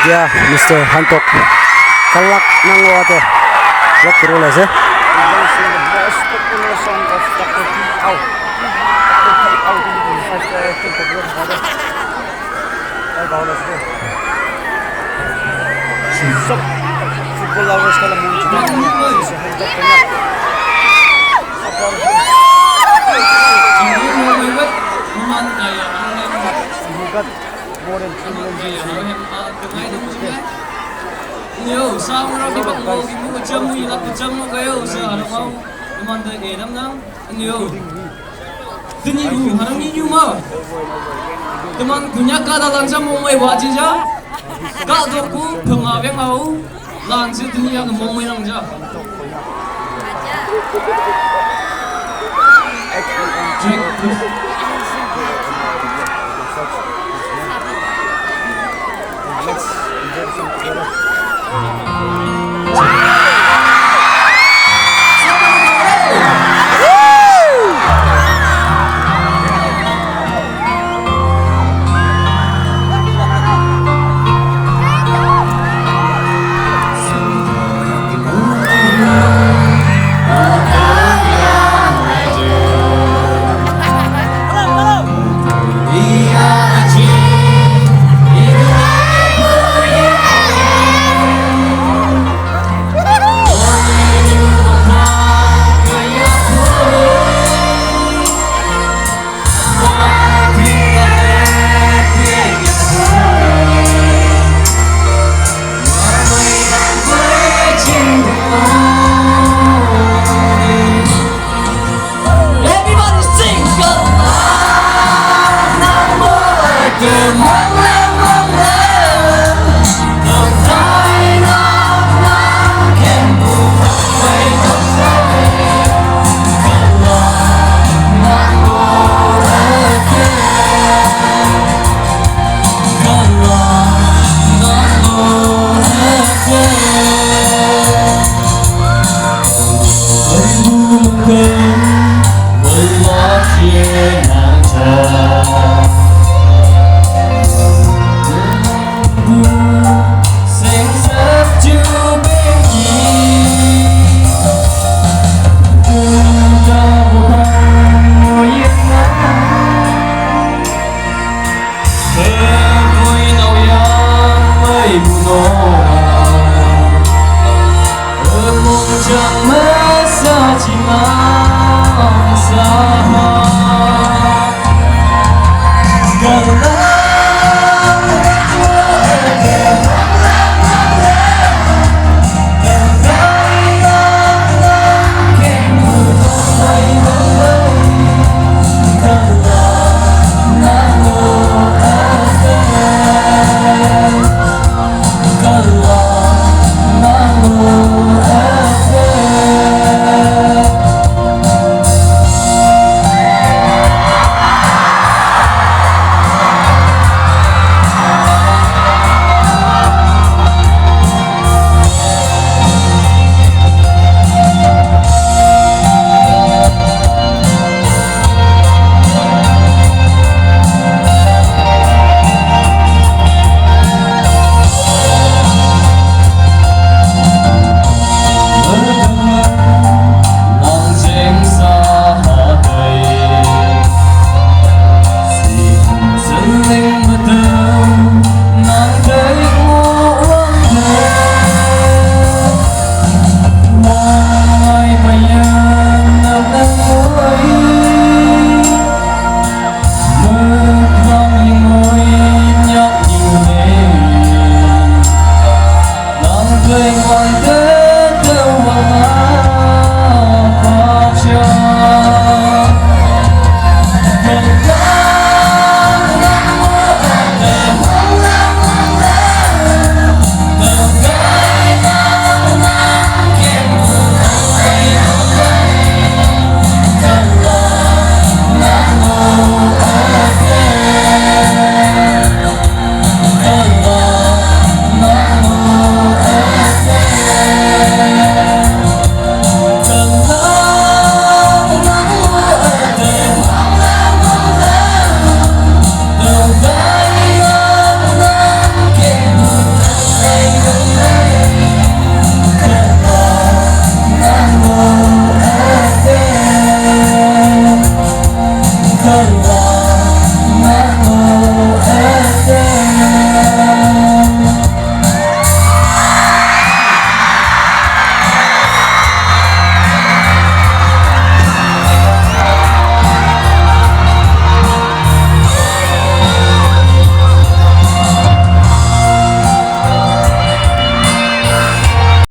dia Mr. Hentok kalak ng water. What rules eh? Football lovers kalau muncul Hentok konyak. Nhiều sao nó đi bằng ngô cái mũi châm thì là cái châm nó cái ổ sợ nó không mà đời nghề lắm nào nhiều tự nhiên 하는 이유 뭐 teman punya kata langsung mau mai buat aja kau tu pengawen mau langsung dunia ke mau mai langsung Everybody sing, go!